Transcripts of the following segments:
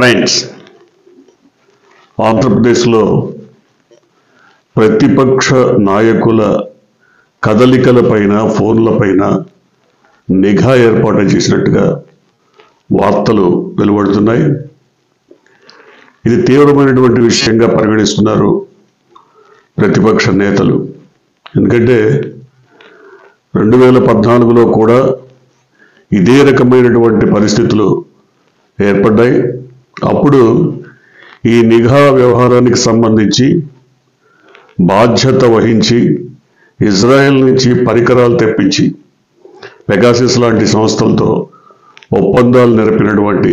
Friends, ఆంధ్రప్రదేశ్లో ప్రతిపక్ష నాయకుల కదలికలపైన ఫోన్లపైన నిఘా ఏర్పాటు చేసినట్టుగా వార్తలు వెలువడుతున్నాయి. ఇది తీవ్రమైనటువంటి విషయంగా పరిగణిస్తున్నారు ప్రతిపక్ష నేతలు. ఎందుకంటే 2014లో కూడా ఇదే రకమైనటువంటి పరిస్థితులు ఏర్పడ్డాయి. అప్పుడు ఈ నిఘా వ్యవహారానికి సంబంధించి బాధ్యత వహించి ఇజ్రాయెల్ నుంచి పరికరాలు తెప్పించి పెగాసిస్ లాంటి సంస్థలతో ఒప్పందాలు నెరపినటువంటి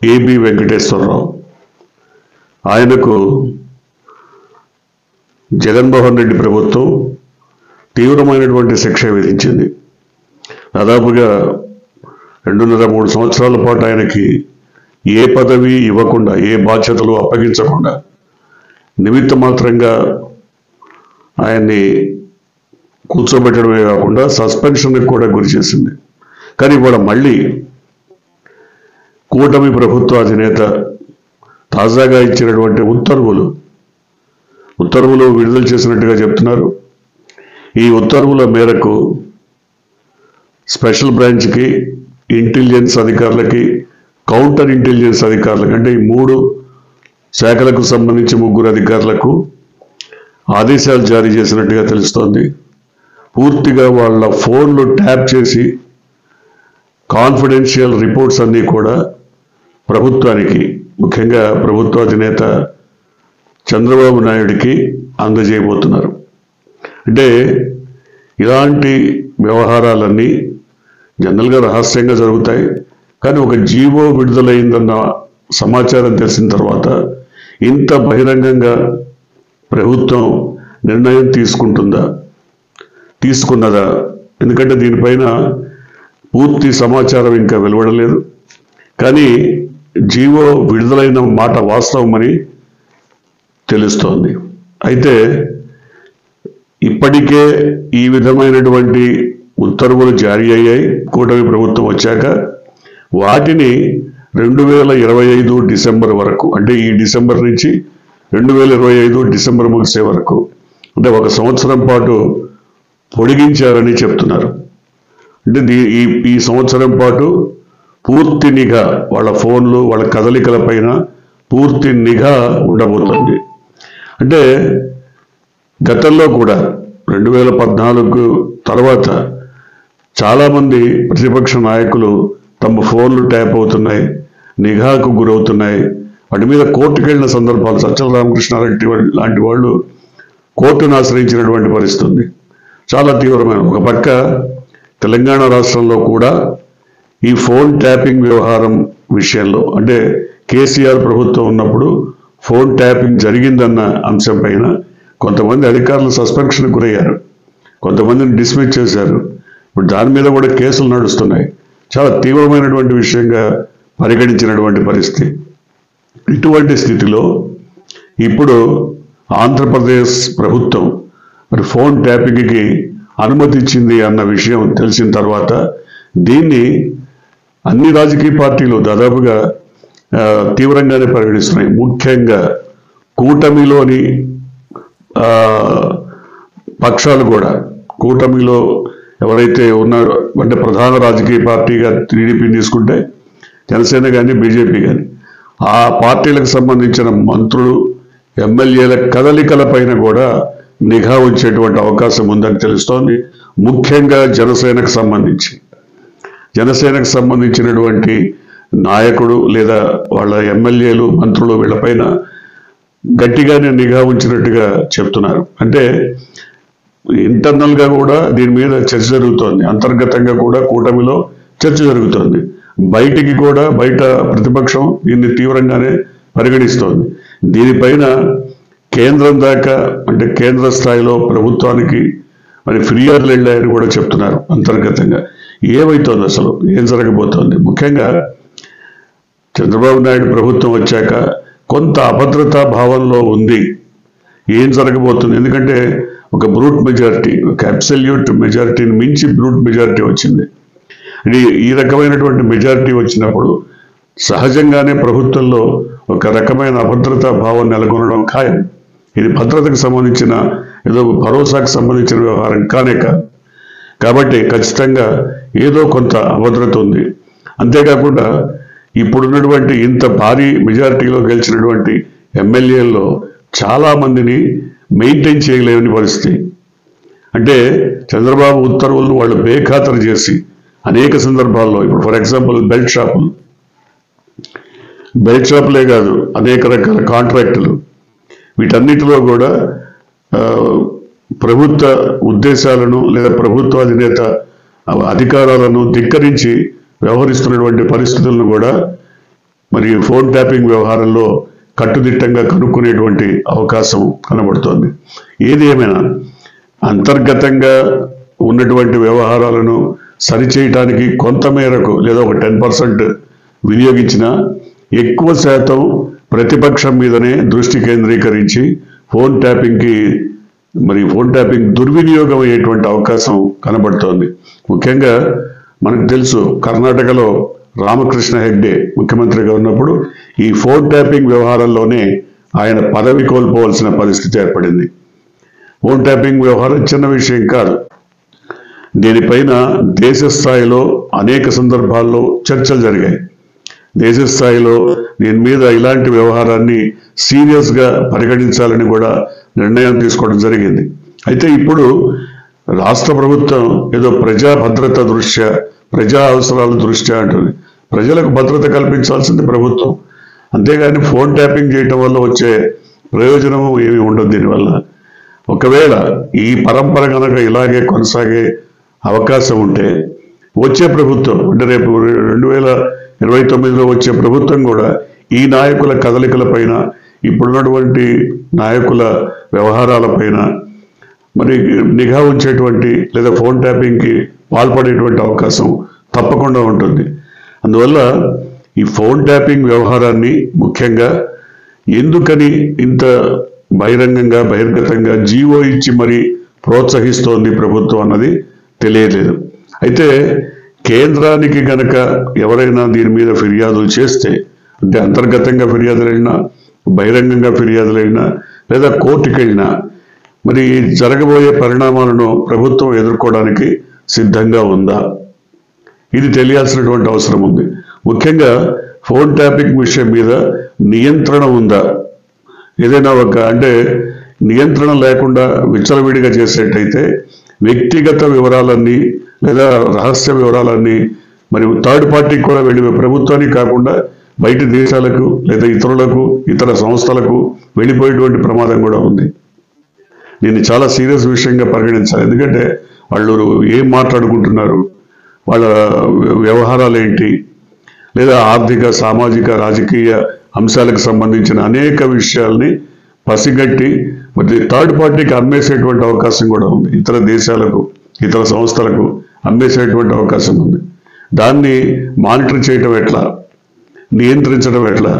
ఏబి వెంకటేశ్వరరావు, ఆయనకు జగన్మోహన్ రెడ్డి ప్రభుత్వం తీవ్రమైనటువంటి శిక్ష విధించింది. దాదాపుగా 2.5-3 సంవత్సరాల పాటు ఆయనకి ఏ పదవి ఇవ్వకుండా, ఏ బాధ్యతలు అప్పగించకుండా నిమిత్త మాత్రంగా ఆయన్ని కూర్చోబెట్టడమే కాకుండా సస్పెన్షన్కి కూడా గురి చేసింది. కానీ ఇవాళ మళ్ళీ కూటమి ప్రభుత్వ అధినేత తాజాగా ఇచ్చినటువంటి ఉత్తర్వులు విడుదల చేసినట్టుగా చెప్తున్నారు. ఈ ఉత్తర్వుల మేరకు స్పెషల్ బ్రాంచ్కి, ఇంటెలిజెన్స్ అధికారులకి, కౌంటర్ ఇంటెలిజెన్స్ అధికారులకు, అంటే ఈ 3 శాఖలకు సంబంధించి 3 అధికారులకు ఆదేశాలు జారీ చేసినట్టుగా తెలుస్తోంది. పూర్తిగా వాళ్ళ ఫోన్లు ట్యాప్ చేసి కాన్ఫిడెన్షియల్ రిపోర్ట్స్ అన్నీ కూడా ప్రభుత్వానికి, ముఖ్యంగా ప్రభుత్వ అధినేత చంద్రబాబు నాయుడికి అందజేయబోతున్నారు. అంటే ఇలాంటి వ్యవహారాలన్నీ జనరల్గా రహస్యంగా జరుగుతాయి. కానీ ఒక జీవో విడుదలైందన్న సమాచారం తెలిసిన తర్వాత ఇంత బహిరంగంగా ప్రభుత్వం నిర్ణయం తీసుకున్నదా? ఎందుకంటే దీనిపైన పూర్తి సమాచారం ఇంకా వెలువడలేదు. కానీ జీవో విడుదలైన మాట వాస్తవమని తెలుస్తోంది. అయితే ఇప్పటికే ఈ విధమైనటువంటి ఉత్తర్వులు జారీ అయ్యాయి కూటమి ప్రభుత్వం వచ్చాక. వాటిని 2025 డిసెంబర్ వరకు, అంటే ఈ డిసెంబర్ నుంచి 2025 డిసెంబర్ ముగిసే వరకు, అంటే 1 సంవత్సరం పాటు పొడిగించారని చెప్తున్నారు. అంటే ఈ సంవత్సరం పాటు పూర్తి నిఘా, వాళ్ళ ఫోన్లు, వాళ్ళ కదలికల పైన పూర్తి నిఘా ఉండబోతుంది. అంటే గతంలో కూడా 2014 తర్వాత చాలామంది ప్రతిపక్ష నాయకులు తమ ఫోన్లు ట్యాప్ అవుతున్నాయి, నిఘాకు గురవుతున్నాయి, వాటి మీద కోర్టుకు వెళ్ళిన సందర్భాలు, సజ్జల రామకృష్ణారెడ్డి లాంటి వాళ్ళు కోర్టును ఆశ్రయించినటువంటి పరిస్థితి ఉంది. చాలా తీవ్రమైన. ఒక పక్క తెలంగాణ రాష్ట్రంలో కూడా ఈ ఫోన్ ట్యాపింగ్ వ్యవహారం విషయంలో, అంటే కేసీఆర్ ప్రభుత్వం ఉన్నప్పుడు ఫోన్ ట్యాపింగ్ జరిగిందన్న అంశం పైన కొంతమంది అధికారులు సస్పెన్షన్ గురయ్యారు, కొంతమందిని డిస్మిస్ చేశారు. ఇప్పుడు దాని మీద కూడా కేసులు నడుస్తున్నాయి. చాలా తీవ్రమైనటువంటి విషయంగా పరిగణించినటువంటి పరిస్థితి. ఇటువంటి స్థితిలో ఇప్పుడు ఆంధ్రప్రదేశ్ ప్రభుత్వం మరి ఫోన్ ట్యాపింగ్కి అనుమతి ఇచ్చింది అన్న విషయం తెలిసిన తర్వాత దీన్ని అన్ని రాజకీయ పార్టీలు దాదాపుగా తీవ్రంగానే పరిగణిస్తున్నాయి. ముఖ్యంగా కూటమిలోని పక్షాలు కూడా, కూటమిలో ఎవరైతే ఉన్నారో, అంటే ప్రధాన రాజకీయ పార్టీగా టీడీపీని తీసుకుంటే జనసేన కానీ బీజేపీ కానీ, ఆ పార్టీలకు సంబంధించిన మంత్రులు, ఎమ్మెల్యేల కదలికల పైన కూడా నిఘా ఉంచేటువంటి అవకాశం ఉందని తెలుస్తోంది. ముఖ్యంగా జనసేనకు సంబంధించినటువంటి నాయకుడు లేదా వాళ్ళ ఎమ్మెల్యేలు, మంత్రులు, వీళ్ళపైన గట్టిగానే నిఘా ఉంచినట్టుగా చెప్తున్నారు. అంటే ఇంటర్నల్గా కూడా దీని మీద చర్చ జరుగుతోంది, అంతర్గతంగా కూడా కూటమిలో చర్చ జరుగుతోంది. బయటికి కూడా, బయట ప్రతిపక్షం దీన్ని తీవ్రంగానే పరిగణిస్తోంది. దీనిపైన కేంద్రం దాకా, అంటే కేంద్ర స్థాయిలో ప్రభుత్వానికి మరి ఫిర్యాదులు వెళ్ళాయని కూడా చెప్తున్నారు అంతర్గతంగా. ఏమవుతోంది అసలు, ఏం జరగబోతోంది? ముఖ్యంగా చంద్రబాబు నాయుడు ప్రభుత్వం వచ్చాక కొంత అభద్రతా భావంలో ఉంది. ఏం జరగబోతుంది? ఎందుకంటే ఒక బ్రూట్ మెజారిటీ, ఒక అబ్సల్యూట్ మెజారిటీని మించి బ్రూట్ మెజారిటీ వచ్చింది. ఈ రకమైనటువంటి మెజారిటీ వచ్చినప్పుడు సహజంగానే ప్రభుత్వంలో ఒక రకమైన అభద్రతా భావం నెలకొనడం ఖాయం. ఇది భద్రతకు సంబంధించిన ఏదో భరోసాకు సంబంధించిన వ్యవహారం కానే కాదు. కాబట్టి ఖచ్చితంగా ఏదో కొంత అభద్రత ఉంది. అంతేకాకుండా ఇప్పుడున్నటువంటి ఇంత భారీ మెజారిటీలో గెలిచినటువంటి ఎమ్మెల్యేల్లో చాలామందిని మెయింటైన్ చేయలేని పరిస్థితి. అంటే చంద్రబాబు ఉత్తర్వులను వాళ్ళు బేఖాతరు చేసి అనేక సందర్భాల్లో, ఇప్పుడు ఫర్ ఎగ్జాంపుల్ బెల్ట్ షాపులే కాదు, అనేక రకాల కాంట్రాక్టులు, వీటన్నిటిలో కూడా ప్రభుత్వ ఉద్దేశాలను లేదా ప్రభుత్వ అధినేత అధికారాలను ధిక్కరించి వ్యవహరిస్తున్నటువంటి పరిస్థితులను కూడా మరి ఫోన్ ట్యాపింగ్ వ్యవహారంలో కట్టుదిట్టంగా కనుక్కునేటువంటి అవకాశం కనబడుతోంది. ఏది ఏమైనా అంతర్గతంగా ఉన్నటువంటి వ్యవహారాలను సరిచేయటానికి కొంతమేరకు లేదా ఒక 10% వినియోగించిన ఎక్కువ శాతం ప్రతిపక్షం మీదనే దృష్టి కేంద్రీకరించి ఫోన్ ట్యాపింగ్ దుర్వినియోగం అయ్యేటువంటి అవకాశం కనబడుతోంది. ముఖ్యంగా మనకు తెలుసు, కర్ణాటకలో రామకృష్ణ హెగ్డే ముఖ్యమంత్రిగా ఉన్నప్పుడు ఈ ఫోన్ ట్యాపింగ్ వ్యవహారంలోనే ఆయన పదవి కోల్పోవలసిన పరిస్థితి ఏర్పడింది. ఫోన్ ట్యాపింగ్ వ్యవహారం చిన్న విషయం కాదు. దీనిపైన దేశ స్థాయిలో అనేక సందర్భాల్లో చర్చలు జరిగాయి. దేశ స్థాయిలో దీని మీద ఇలాంటి వ్యవహారాన్ని సీరియస్గా పరిగణించాలని కూడా నిర్ణయం తీసుకోవడం జరిగింది. అయితే ఇప్పుడు రాష్ట్ర ప్రభుత్వం ఏదో ప్రజా భద్రత దృష్ట్యా, ప్రజా అవసరాల దృష్ట్యా అంటుంది. ప్రజలకు భద్రత కల్పించాల్సింది ప్రభుత్వం. అంతేగాని ఫోన్ ట్యాపింగ్ చేయటం వల్ల వచ్చే ప్రయోజనము ఏమి ఉండదు దీనివల్ల. ఒకవేళ ఈ పరంపర కనుక ఇలాగే కొనసాగే అవకాశం ఉంటే వచ్చే ప్రభుత్వం, అంటే రేపు 2029లో వచ్చే ప్రభుత్వం కూడా ఈ నాయకుల కదలికల పైన, ఇప్పుడున్నటువంటి నాయకుల వ్యవహారాల పైన మరి నిఘా ఉంచేటువంటి లేదా ఫోన్ ట్యాపింగ్కి పాల్పడేటువంటి అవకాశం తప్పకుండా ఉంటుంది. అందువల్ల ఈ ఫోన్ ట్యాపింగ్ వ్యవహారాన్ని ముఖ్యంగా ఎందుకని ఇంత బహిర్గతంగా జీవో ఇచ్చి మరి ప్రోత్సహిస్తోంది ప్రభుత్వం అన్నది తెలియలేదు. అయితే కేంద్రానికి గనక ఎవరైనా దీని మీద ఫిర్యాదులు చేస్తే, అంటే అంతర్గతంగా ఫిర్యాదులైనా, బహిరంగంగా ఫిర్యాదులైనా, లేదా కోర్టుకి వెళ్ళినా, మరి జరగబోయే పరిణామాలను ప్రభుత్వం ఎదుర్కోవడానికి సిద్ధంగా ఉందా, ఇది తెలియాల్సినటువంటి అవసరం ఉంది. ముఖ్యంగా ఫోన్ ట్యాపింగ్ విషయం మీద నియంత్రణ ఉందా? ఏదైనా అంటే నియంత్రణ లేకుండా విచ్చలవిడిగా చేసేటైతే వ్యక్తిగత వివరాలన్నీ లేదా రహస్య వివరాలన్నీ మరి థర్డ్ పార్టీకి కూడా వెళ్ళి, ప్రభుత్వానికి కాకుండా బయట దేశాలకు లేదా ఇతర సంస్థలకు వెళ్ళిపోయేటువంటి ప్రమాదం కూడా ఉంది. దీన్ని చాలా సీరియస్ విషయంగా పరిగణించాలి. ఎందుకంటే వాళ్ళు ఏం మాట్లాడుకుంటున్నారు, వాళ్ళ వ్యవహారాలు ఏంటి, లేదా ఆర్థిక, సామాజిక, రాజకీయ అంశాలకు సంబంధించిన అనేక విషయాల్ని పసిగట్టి మరి థర్డ్ పార్టీకి అమ్మేసేటువంటి అవకాశం కూడా ఉంది. ఇతర దేశాలకు, ఇతర సంస్థలకు అమ్మేసేటువంటి అవకాశం ఉంది. దాన్ని మానిటర్ చేయటం ఎట్లా, నియంత్రించడం ఎట్లా,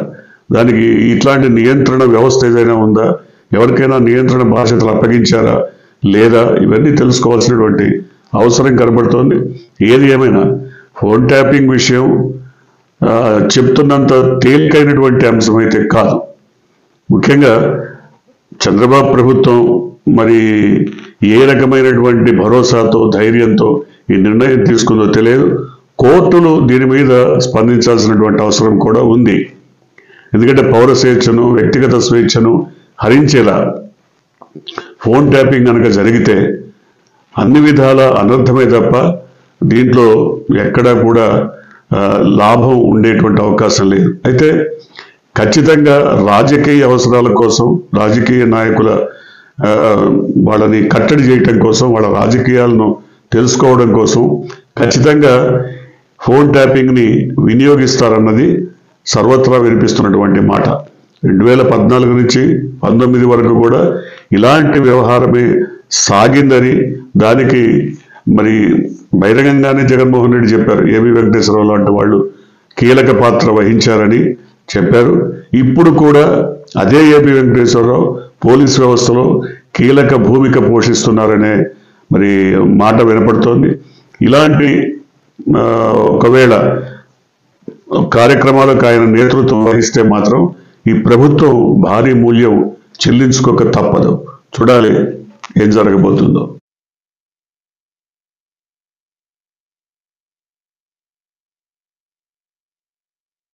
దానికి ఇట్లాంటి నియంత్రణ వ్యవస్థ ఏదైనా ఉందా, ఎవరికైనా నియంత్రణ బాధ్యతలు అప్పగించారా లేదా, ఇవన్నీ తెలుసుకోవాల్సినటువంటి అవసరం కనబడుతోంది. ఏది ఏమైనా ఫోన్ ట్యాపింగ్ విషయం చెప్తున్నంత తేలికైనటువంటి అంశం అయితే కాదు. ముఖ్యంగా చంద్రబాబు ప్రభుత్వం మరి ఏ రకమైనటువంటి భరోసాతో, ధైర్యంతో ఈ నిర్ణయం తీసుకుందో తెలియదు. కోర్టులు దీని మీద స్పందించాల్సినటువంటి అవసరం కూడా ఉంది. ఎందుకంటే పౌర స్వేచ్ఛను, వ్యక్తిగత స్వేచ్ఛను హరించేలా ఫోన్ ట్యాపింగ్ కనుక జరిగితే అన్ని విధాల అనర్థమే తప్ప దీంట్లో ఎక్కడా కూడా లాభం ఉండేటువంటి అవకాశం లేదు. అయితే ఖచ్చితంగా రాజకీయ అవసరాల కోసం, రాజకీయ నాయకుల వాళ్ళని కట్టడి చేయటం కోసం, వాళ్ళ రాజకీయాలను తెలుసుకోవడం కోసం ఖచ్చితంగా ఫోన్ ట్యాపింగ్ని వినియోగిస్తారన్నది సర్వత్రా వినిపిస్తున్నటువంటి మాట. 2014 నుంచి 19 వరకు కూడా ఇలాంటి వ్యవహారమే సాగిందని, దానికి మరి బహిరంగంగానే జగన్మోహన్ రెడ్డి చెప్పారు. ఏబి వెంకటేశ్వరరావు లాంటి వాళ్ళు కీలక పాత్ర వహించారని చెప్పారు. ఇప్పుడు కూడా అదే ఏబి వెంకటేశ్వరరావు పోలీస్ వ్యవస్థలో కీలక భూమిక పోషిస్తున్నారనే మరి మాట వినపడుతోంది. ఇలాంటి ఒకవేళ కార్యక్రమాలకు ఆయన నేతృత్వం వహిస్తే మాత్రం ఈ ప్రభుత్వం భారీ మూల్యం చెల్లించుకోక తప్పదు. చూడాలి ఏం జరగబోతుందో.